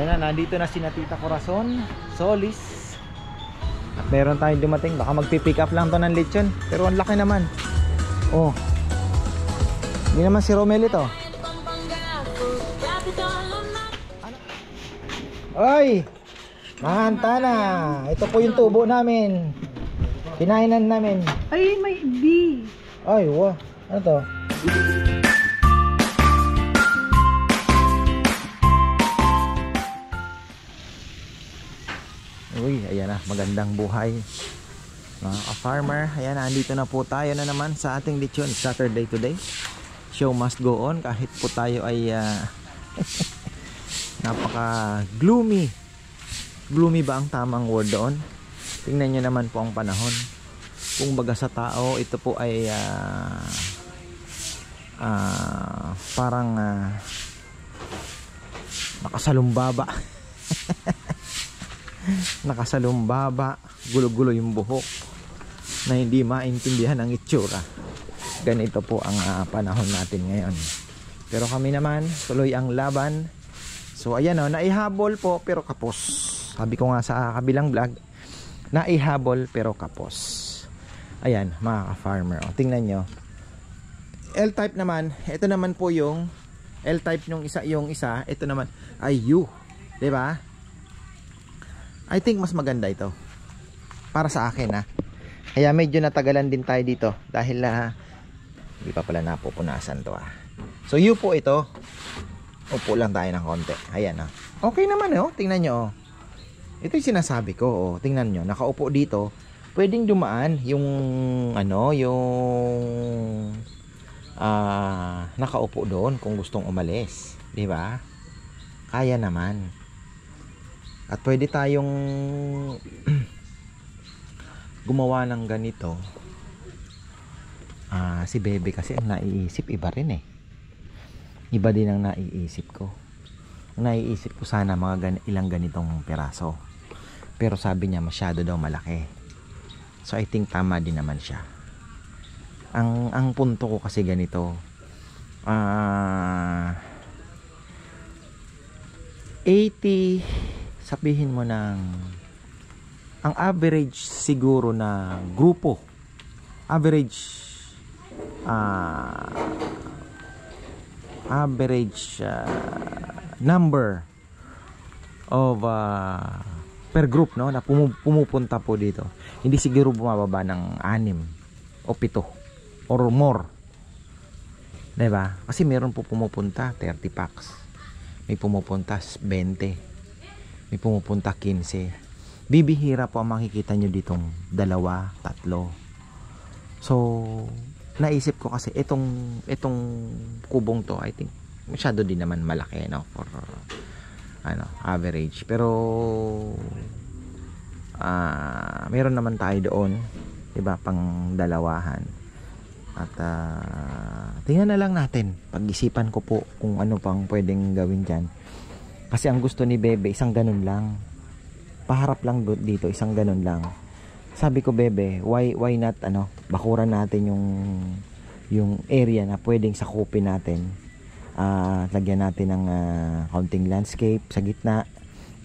Ayan na, nandito na si Tita Corazon Solis. At meron tayong dumating. Baka magpipick up lang to ng lechon. Pero ang laki naman. Oh, hindi naman si Romel ito. Oy, mahanta na. Ito po yung tubo namin. Kinainan namin. Ay, may B. Ay, wow. Ano to? Uy, ayan na, magandang buhay mga ka-farmer. Ayan na, andito na po tayo na naman sa ating lechon. Saturday today. Show must go on kahit po tayo ay napaka gloomy. Gloomy ba ang tamang word doon? Tingnan nyo naman po ang panahon. Kung baga sa tao, ito po ay parang nakasalumbaba. Nakasalumbaba, gulo-gulo yung buhok na hindi maintindihan ang itsura. Ganito po ang panahon natin ngayon. Pero kami naman, tuloy ang laban. So ayan o, naihabol po pero kapos. Sabi ko nga sa kabilang vlog, naihabol pero kapos. Ayan mga ka-farmer, o, tingnan nyo. L-type naman, ito naman po yung L-type yung isa, ito naman ay U, diba? I think mas maganda ito para sa akin ha. Kaya medyo natagalan din tayo dito dahil hindi pa pala napupunasan to So U po ito. Upo lang tayo ng konti. Ayan okay naman tingnan nyo Ito yung sinasabi ko tingnan nyo, nakaupo dito. Pwedeng dumaan yung nakaupo doon kung gustong umalis, di ba? Kaya naman. At pwede tayong gumawa ng ganito. Si Bebe kasi ang naiisip iba rin Iba din ang naiisip ko. Ang naiisip ko sana mga ilang ganitong piraso. Pero sabi niya masyado daw malaki. So I think tama din naman siya. Ang punto ko kasi ganito. 80, sabihin mo ng ang average siguro na grupo, average number of per group na pumupunta po dito, hindi siguro bumababa ng 6 o 7 or more, diba? Kasi meron po pumupunta 30 packs, may pumupunta 20, may pumupunta 15. Bibihira po ang makikita nyo ditong 2, 3. So naisip ko kasi itong kubong to, I think masyado din naman malaki for average. Pero meron naman tayo doon, diba, pang dalawahan. At tingnan na lang natin, pag-isipan ko po kung ano pang pwedeng gawin dyan. Kasi ang gusto ni Bebe isang ganun lang, paharap lang dito, isang ganun lang. Sabi ko, Bebe, why not bakuran natin yung area na pwedeng sakupin natin. Lagyan natin ng kaunting landscape sa gitna,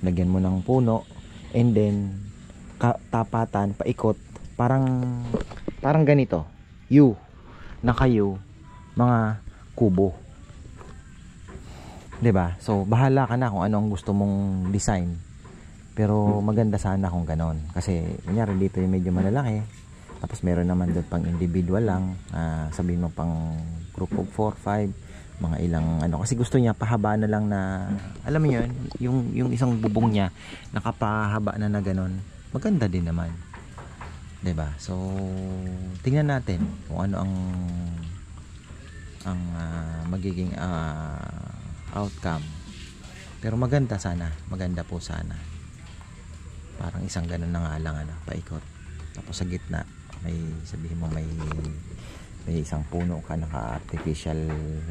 lagyan mo ng puno, and then tapatan paikot, parang ganito, naka-U, mga kubo, 'di ba? So bahala ka na kung ano ang gusto mong design. Pero maganda sana kung ganon. Kasi kunyari dito yung medyo malalaki, tapos meron naman doon pang individual lang, sabihin mo pang group of 4, 5, mga ilang kasi gusto niya pahaba na lang na, alam mo yun, yung isang bubong niya nakapahaba na ganon. Maganda din naman, 'di ba? So tingnan natin kung ano ang magiging outcome. Pero maganda po sana. Parang isang ganun na nga lang paikot. Tapos sa gitna may, sabihin mo may isang puno ka, naka-artificial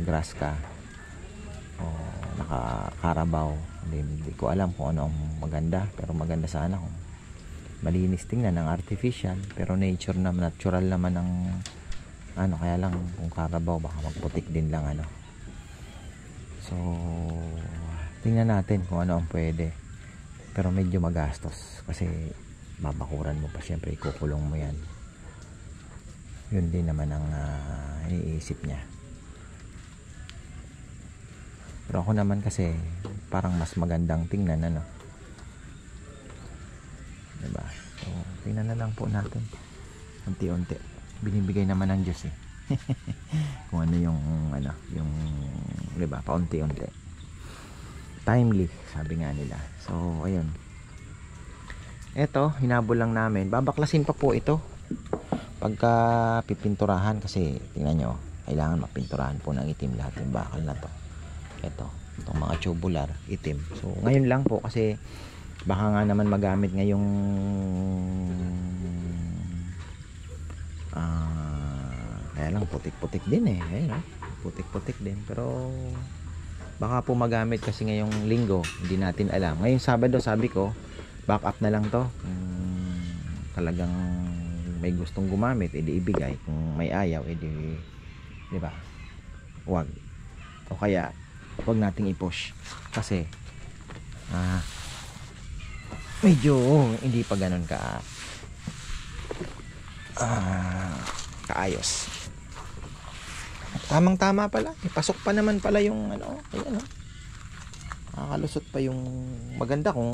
grass ka o naka-karabaw. Hindi ko alam kung ano ang maganda, pero maganda sana kung malinis tingnan ng artificial, pero natural naman ng kaya lang kung karabaw baka magputik din lang So tingnan natin kung ano ang pwede, pero medyo magastos kasi babakuran mo pa, syempre ikukulong mo yan. Yun din naman ang iniisip niya. Pero ako naman kasi parang mas magandang tingnan, ano, diba? So tingnan na lang po natin unti-unti, binibigay naman ng Diyos eh. Kung ano yung yung, diba, paunti-unti, timely, sabi nga nila. So ayun, eto, hinabol lang namin, babaklasin pa po ito pagka pipinturahan, kasi tingnan nyo, kailangan mapinturahan po ng itim lahat yung bakal na to. Ito, itong mga tubular, itim. So ngayon lang po kasi baka nga naman magamit ngayong kaya lang putik-putik din eh. Ayun, putik-putik din, pero baka po magamit kasi ngayong linggo, hindi natin alam. Ngayong Sabado sabi ko back up na lang to, talagang may gustong gumamit, edi ibigay. Kung may ayaw, edi, di ba, wag. O kaya wag nating i-push kasi medyo hindi pa ganun kaayos. Tamang tama pala, ipasok pa naman pala yung ano, ayan, nakakalusot pa yung, maganda kung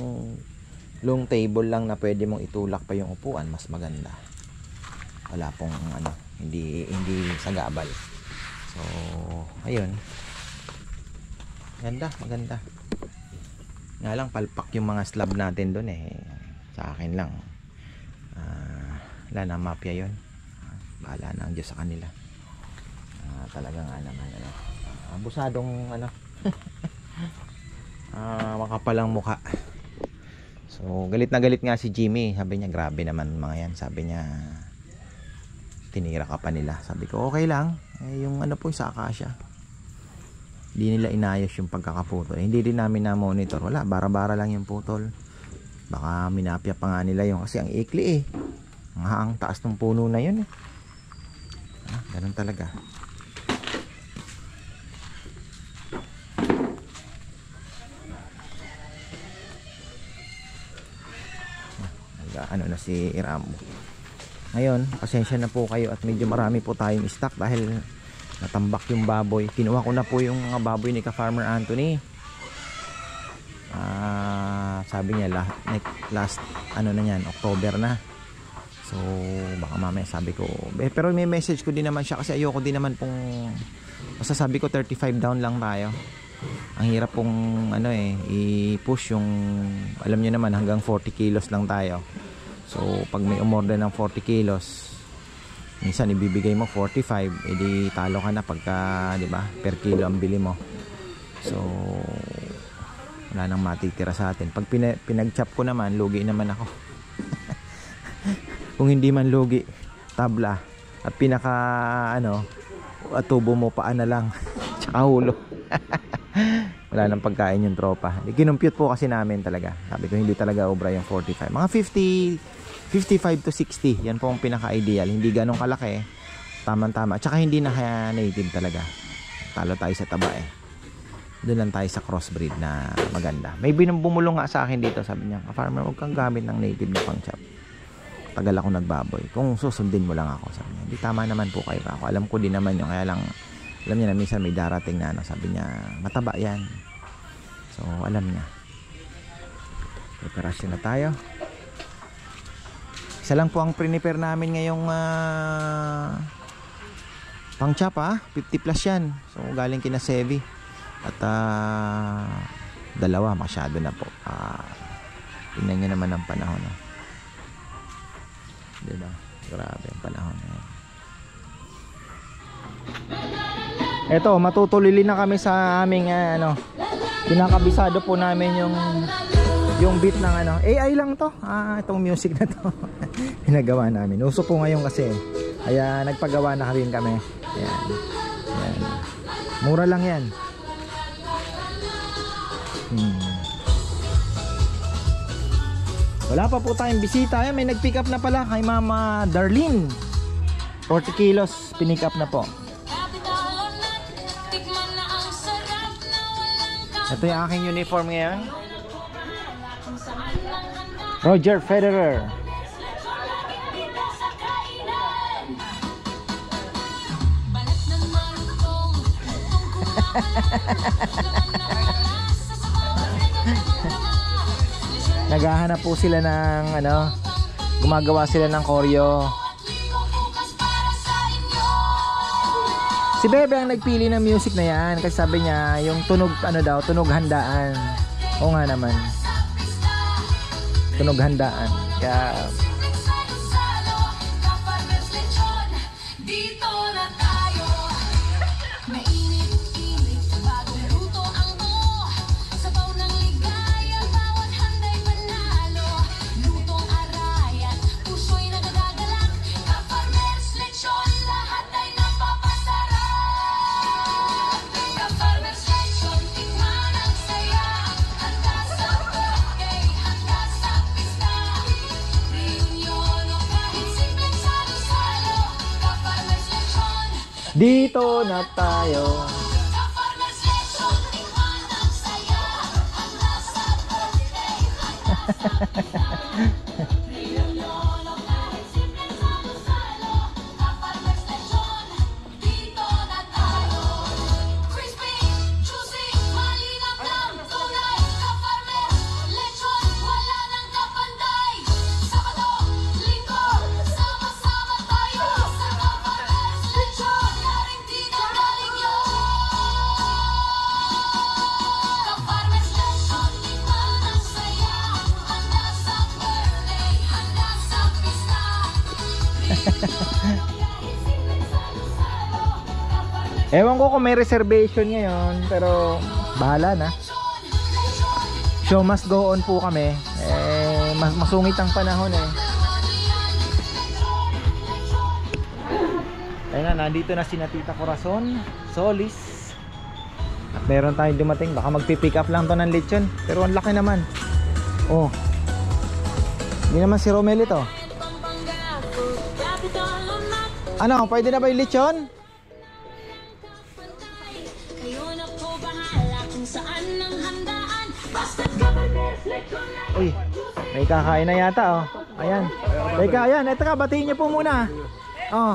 long table lang na pwede mong itulak pa yung upuan, mas maganda. Wala pong ano, hindi sagabal. So ayun, maganda. Nga lang palpak yung mga slab natin doon eh. Sa akin lang wala na, mapya yun, bahala na ang Diyos sa kanila. Talaga nga naman abusadong makapalang mukha. So galit na galit nga si Jimmy, sabi niya grabe naman mga yan, sabi niya tinira ka pa nila. Sabi ko okay lang, yung ano po sa akasya, hindi nila inayos yung pagkakaputol, hindi din namin na monitor, wala, bara-bara lang yung putol. Baka minapya pa nga nila yung, kasi ang ikli eh, ang taas ng puno na yun eh. Ganun talaga. Ano na si Iramo. Ngayon, pasensya na po kayo at medyo marami po tayong stock dahil natambak yung baboy. Kinuha ko na po yung mga baboy ni Ka-Farmer Anthony. Sabi niya last ano na yan, October na. So baka mamaya, sabi ko pero may message ko din naman siya kasi ayoko din naman pong, basta sabi ko 35 down lang tayo. Ang hirap pong ano eh, i-push yung, alam niyo naman hanggang 40 kilos lang tayo. So pag may umorder ng 40 kilos, minsan ibibigay mo 45, edi talo ka na pagka, di ba, per kilo ang bili mo. So wala nang matitira sa atin. Pag pinag-chop ko naman, lugi naman ako. Kung hindi man lugi, tabla. At pinaka tubo mo paan na lang tsaka ulo. Wala nang pagkain yung tropa. Kinumpute po kasi namin talaga. Sabi ko hindi talaga obra yung 45. Mga 55 to 60, yan po ang pinaka-ideal. Hindi ganong kalaki, tamang-tama. Tsaka hindi na native talaga. Talo tayo sa taba eh. Doon lang tayo sa crossbreed na maganda. May bumulong nga sa akin dito, sabi niya, Ka-Farmer, huwag kang gamit ng native na pang-chop. Tagal ako nagbaboy. Kung susundin mo lang ako, sabi niya. Hindi, tama naman po kayo. Ako alam ko din naman yun. Kaya lang, alam niya na minsan may darating na sabi niya, mataba yan. So, alam niya. Preparasyon na tayo. Isa lang po ang prepare namin ngayong pang-chop 50 plus yan. So, galing kina Sevi. At dalawa, masyado na po. Tingnan nyo naman ang panahon. Diba? Grabe ang panahon. Eto, matutulili na kami sa aming pinakabisado po namin yung beat ng AI lang to. Itong music na to. Pinagawa namin. Uso po ngayon kasi. Kaya nagpagawa na rin kami. Ayan. Ayan. Mura lang yan. Wala pa po tayong bisita. May nag-pick up na pala kay Mama Darlene. 40 kilos pinick up na po. Ito yung aking uniform ngayon. Roger Federer. Naghahanap po sila ng ano, gumagawa sila ng choreo. Si Bebe ang nagpili ng music na yan kasi sabi niya yung tunog ano daw, tunog handaan. Oo nga naman. Tunog handaan. Kaya dito na tayo. Ewan ko kung may reservation ngayon, pero bahala na. Show must go on po kami. Masungit ang panahon eh. Ayun na, nandito na si Tita Corazon Solis. At meron tayong dumating. Baka magpipick up lang to ng lechon, pero ang laki naman. Oh, hindi naman si Romel ito. Ano, pwede na ba yung lechon? Uy, may kakain na yata oh. Ayan. Teka, ayan, eto ka, batiin niyo po muna. Oh.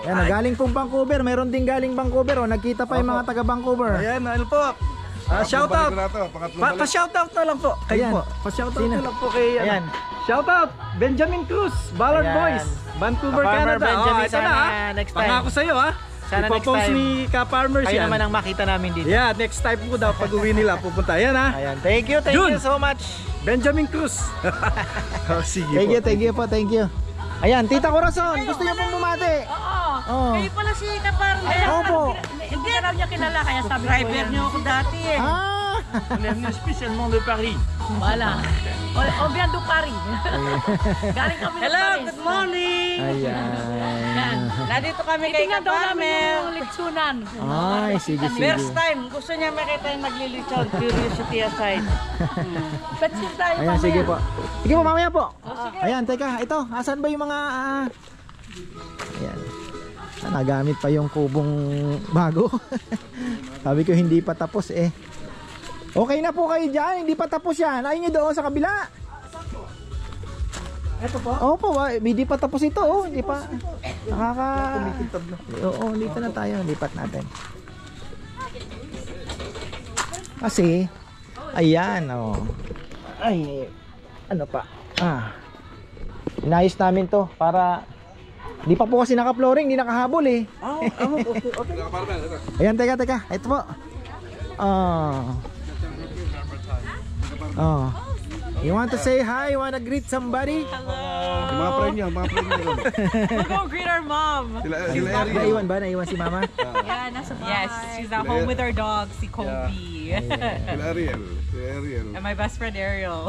Ayan, galing pong Vancouver, meron din galing Vancouver oh. Nagkita pa yung mga taga Vancouver. Ayan, ano po? Shoutout. Pa-shoutout na lang po. Kayo po. Pa-shoutout na lang po kay Ayan. Shoutout Benjamin Cruz, Ballard Boys, Vancouver, Farmer Canada. Benjamin, Ito na next time. Pangako sa'yo ha. Sana next Ipopost time. ni Ka-Farmers Kayo yan. naman ang makita namin dito. Yeah, next time po daw pag uwi nila pupunta. Ayan ha. Ayan, thank you Jun. so much. Benjamin Cruz. Oh, sige Thank po. you, thank you. Ayan, Tita Corazon, gusto niyo pong bumati? Oo. Kayo pala si Kaparme. Opo. Hindi ka niya kilala kaya sabi ko. Driver niyo ako dati eh. Ah! On est venu spécialement de Paris. Wala. On vient du Paris. Galing kami ng Paris. Good morning. Ayan. Nandito kami kay Kaparme. Yung litsunan. Ay, sige. First time. Gusto niya makita yung naglilitson. Curiosity aside. Petsin tayo Ayan, mamaya. sige po. Sige po, mamaya po. Sige. Ayan, teka, ito, asan ba yung mga ayan. Nagamit pa yung kubong bago. Sabi ko hindi pa tapos eh. Okay na po kayo dyan, hindi pa tapos yan. Ayun nyo doon sa kabila. Ito po? Opo, hindi pa tapos ito oh. Hindi pa. Nakaka... Oo, dito na tayo. Lipat natin. Kasi, ayan oh. Ay, ano pa? Inayos namin to para... Di pa po kasi naka-flooring, di nakahabol eh. Okay. Ayan, teka. Ito po. You want to say hi? You want to greet somebody? Hello. Yung mga friend niyo. We'll go greet our mom. Naiwan ba? Naiwan si mama? Yeah, nasa bahay. Yes, she's at home with our dog, si Kobe. Sila Ariel. And my best friend Ariel.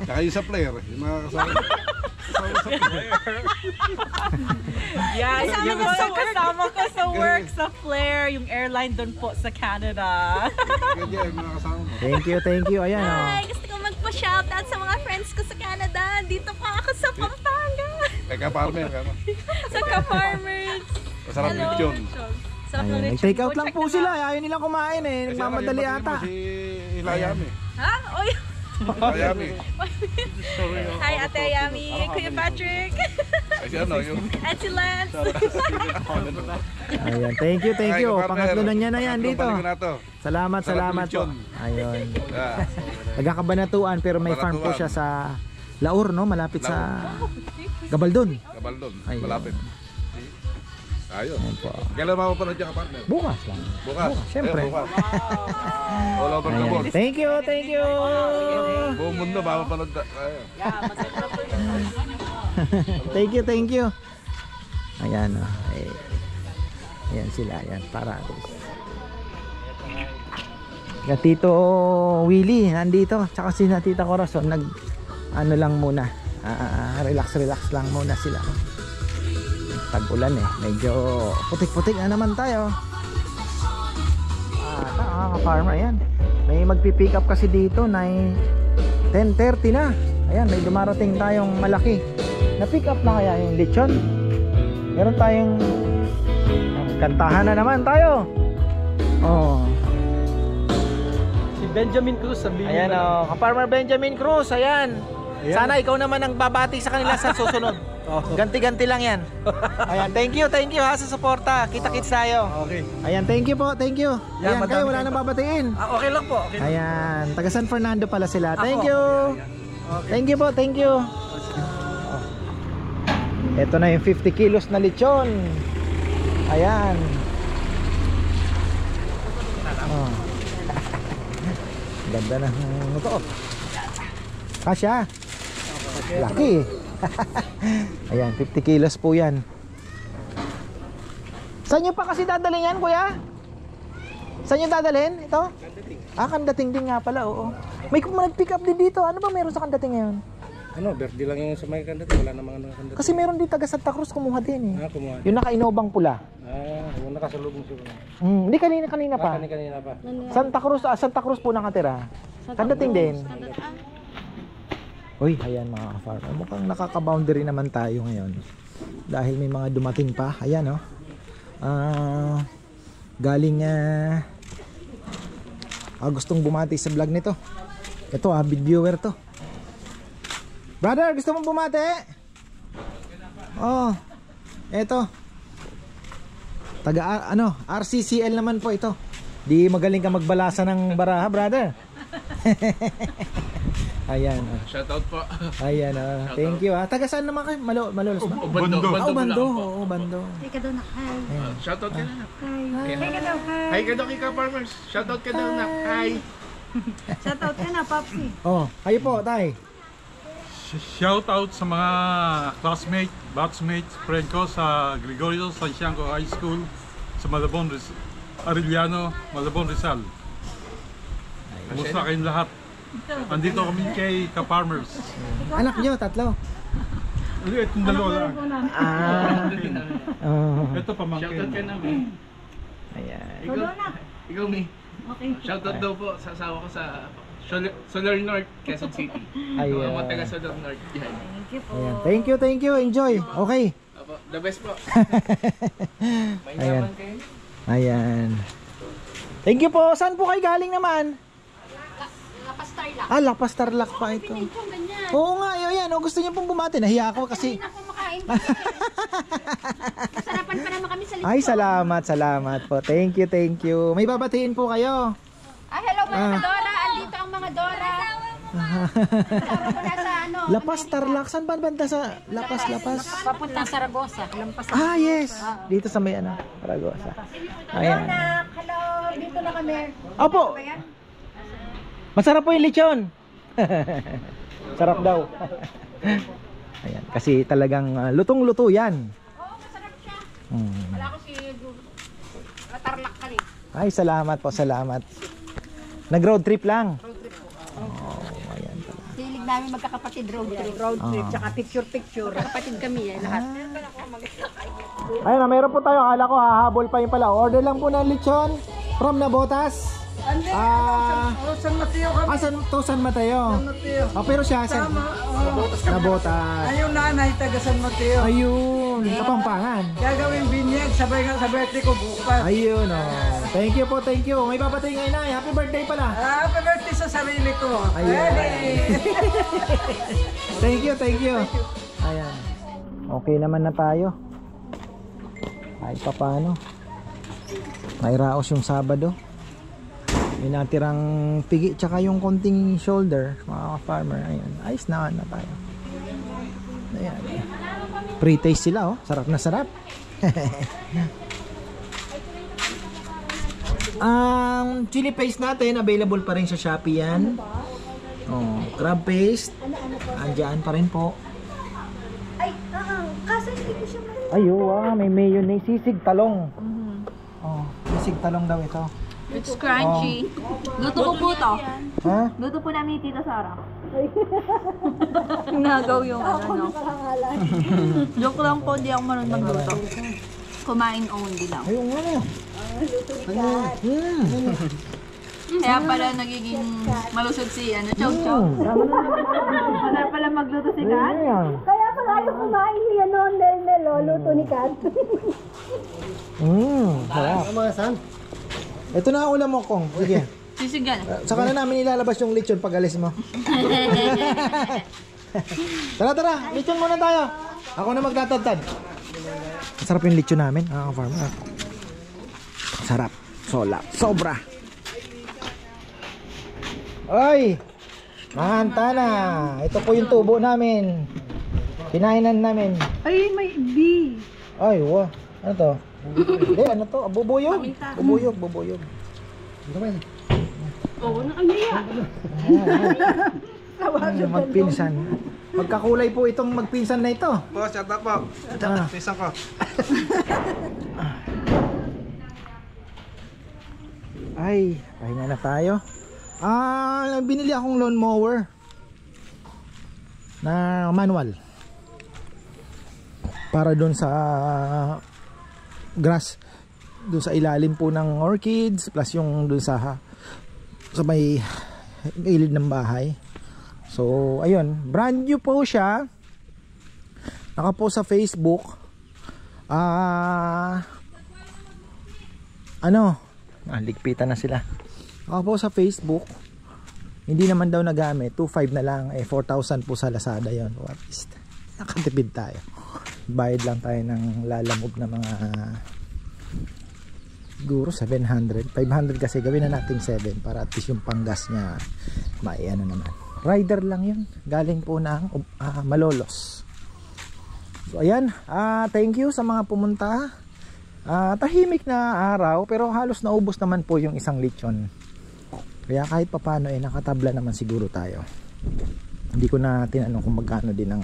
Tsaka yung sa player. Yung mga kasama. Yeah, kasama ko sa work sa Flair, yung airline doon po sa Canada. Ganyan, yung mga kasama mo. Thank you. Ayan oh. Hi! Gusto ko magpa-shoutout sa mga friends ko sa Canada. Dito pa ako sa Pampanga. Kay Ka-Farmer. Sa Ka-Farmers. Masarap lechon. Sarap ng Ayan, lechon. nag-take out Go lang check po them sila. out. Ayaw nilang kumain eh. Nagmamadali ata. Si Ilayami. Ha? Oy. Ilayami. Hi, Ate Ayami. Kuya Patrick. Ay si ano yung... At si Lance. Ayan, thank you. Ay, kapartner. Pangatlo na niya na yan Pangatlong dito. balik ko na to. Salamat po. lechon. Ayun. Yeah. Nagkakabanatuan pero may farm po Kabanatuan. siya sa Laur, no? Malapit sa Gabaldon. Kabaldon. Ayun. Malapit. Ayos. Ayan po. Kailan mapapanood yung kapartner? Bukas lang. Bukas. Siyempre. Eh, bukas. All over the Ayan. world. Thank you. Buong mundo mapapanood. Ayun. Thank you. Ayan, oh. Ayan sila, ayan, parados. Tito Willie nandito, tsaka si Tita Corazon ano lang muna, relax lang muna sila. Tag-ulan eh, medyo putik-putik na naman tayo. Farmer, ayan, may magpipick up kasi dito na 10:30 na. Ayan, may dumarating tayong malaki na pick up na kaya yung lechon. Meron tayong kantahan na naman tayo. Oh. Si Benjamin Cruz sabi niya. Ayan oh, Farmer Benjamin Cruz, ayan. Sana ikaw naman ang babati sa kanila sa susunod. Ganti-ganti lang yan. Ayan, thank you ha sa suporta. Kita-kits tayo. Okay. Ayan, thank you po, thank you. Yan, Ayan, madami kayo wala tayong nang babatiin. Okay lang po. Okay. Ayan, taga San Fernando pala sila. Thank Ako. you. Okay. Thank you po, thank you. Ito na yung 50 kilos na lechon. Ayan. Oh. Ganda ng ito. Kasya. Laki. Ayan, 50 kilos po yan. Saan nyo pa kasi dadalhin yan, kuya? Saan nyo dadalhin? Ito? Kandating din nga pala, oo. May nag-pick up din dito. Ano ba meron sa kandating ngayon? Ano, birthday lang yung sa may kandat, wala namang kandat. Kasi meron din taga Santa Cruz kumuha din eh. Kumuha. Yung naka-inobang pula. Yung nakasalubong siguro. Hindi kanina pa. Kanina pa. Santa Cruz po nakatira. Kandating din. Uy, ayan mga ka-farmer. Mukhang nakaka-boundary naman tayo ngayon. Dahil may mga dumating pa. Ayan oh. Galing gustong bumati sa vlog nito. Ito big viewer to. Brother, gusto mong bumati? Oh. Eto. Taga RCCL naman po ito. Di magaling ka magbalasa ng baraha, brother. Ayan. Shoutout po. Ayan. Thank you. Taga saan naman kayo? Malolos ba? Bando. Bando. Oo, Bando. Shoutout ka na. Hi ka daw Kika Farmers. Shoutout ka daw na. Hi. Shoutout ka na, Popsi. Oh, kayo po, tay. Shout out sa mga classmate, batchmate, friend ko sa Gregorio Santiago High School sa Malabon, Arellano, Malabon, Rizal. Kumusta kayong lahat? Andito kami kay Ka-Farmers. Anak nyo, tatlo. Itong dalawa lang. Ito pamangkin. Shoutout ka namin. Ayan. Ikaw, Mi. Okay. Shoutout daw po sa asawa ko sa Solar North, Quezon City. Ayan. Mga taga Solar North yan. Ayan. Thank you. Enjoy. Okay. The best po. May Ayan. naman kayo. Ayan. Thank you po. Saan po kayo galing naman? Lapas Tarlac. Lapas Tarlac pa ito. Oo nga, yan. Gusto niyo pong bumati. Nahiya ako kasi. Hindi na kumakain. Masarapan pa naman kami sa lechon. Ay, salamat po. Thank you. May babatiin po kayo. Hello mga Dora. Andito ang mga Dora. Kasama ko na sa Lapas Tarlac. Saan ba banda sa Lapas? Papuntang Saragosa. Yes. Dito sa may Saragosa. Ayan. Hello. Dito na kami. Opo. Masarap po yung lechon. Sarap daw. Ayan, kasi talagang lutong-luto yan. Oo, masarap siya. Wala ko si Tarlac ka rin. Ay, salamat po, salamat. Nag-road trip lang. Road trip po. Ayan pala. Hilig namin magkakapatid road trip. Road trip, tsaka picture. Kapatid kami lahat. Ayun na, meron po tayo. Akala ko hahabol pa yun pala. Order lang po ng lechon from Nabotas. San Mateo kami. San Mateo. Pero siya, Nabotas. Ayun nanay, taga San Mateo. Ayun. Ayun, Kapampangan. Gagawin binyag, sabay nga sa birthday ko bukas. Ayun, oh. Thank you po, thank you. May papatay ngayon na. Happy birthday pala. Happy birthday sa sarili ko. Ayun. Thank you, thank you. Ayan. Okay naman na tayo. Kahit pa paano. May raos yung Sabado. May natirang pigi tsaka yung konting shoulder, mga farmer. Ayun. Ayos na tayo. Ayan. Pre-taste sila, oh. Sarap na sarap. Ang chili paste natin, available pa rin sa Shopee yan. Oh, crab paste. Andiyan pa rin po. Ay, kaso hindi ko siya marin. Ayo, may mayonnaise, sisig talong. Oh, sisig talong daw ito. It's crunchy. Luto ko po to. Ha? Luto po namin ni Tita Sarah. Nagaw yung ano, no? Joke lang po, di ako marunong magluto. Kumain only lang. Ayun nga. Kaya pala nagiging malusog si Chow Chow. Wala pala magluto si Kat. Kaya pala yung kumain niya noon dahil niloluto ni Kat. Sarap. Ito na ang ulam mo, Kong. Sige. Sisigan. Saka na namin ilalabas yung lechon pag alis mo. Tara, lechon muna tayo. Ako na magtatadtad. Sarap yung lechon namin, farmer. Sarap. Sobra. Oy! Mahanta na. Ito po yung tubo namin. Kinainan namin. Ay, may bee. Ay, wow. Ano to? Hindi, ano to? Bubuyog. Bubuyog. Oo, nakangaya. Magpinsan. Magkakulay po itong magpinsan na ito. Po, shout out po. Pisang ko. Ay, pahinga na tayo. Binili akong lawn mower na manual para doon sa grass, doon sa ilalim po ng orchids, plus yung doon sa may ilid ng bahay. So ayun, brand new po siya, naka-post sa Facebook. Ligpitan na sila. Naka-post sa Facebook. Hindi naman daw nagamit, 2.5 na lang, 4,000 po sa Lazada yon. At least nakatipid tayo. Bayad lang tayo ng lalamove na mga siguro 700, 500 kasi gawin na natin 7 para at least yung panggas niya maiano naman. Rider lang yun, galing po ng Malolos. So ayan, thank you sa mga pumunta. Tahimik na araw pero halos naubos naman po yung isang lechon. Kaya kahit papano nakatabla naman siguro tayo. Hindi ko na tinanong kung magkano din ang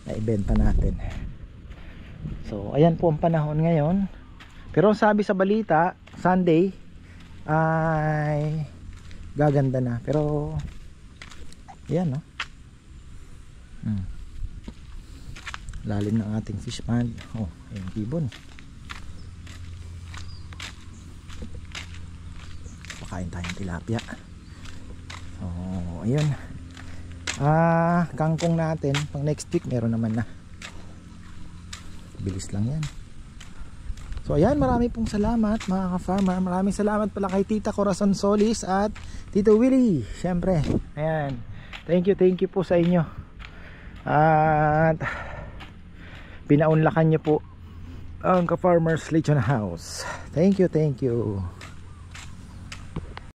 naibenta natin. So ayan po ang panahon ngayon. Pero sabi sa balita, Sunday ay gaganda na. Pero ayan, no? Lalim ng ating fish pond. Oh, ayun ibon. Pakain tayong tilapia. So ayun. Kangkong natin pang next week meron naman na. Bilis lang yan. So ayan, marami pong salamat mga ka-farmer. Maraming salamat pala kay Tita Corazon Solis at Tito Willie. Syempre, ayan, thank you po sa inyo. At pinaunlakan nyo po ang ka-farmers Lechon House. Thank you.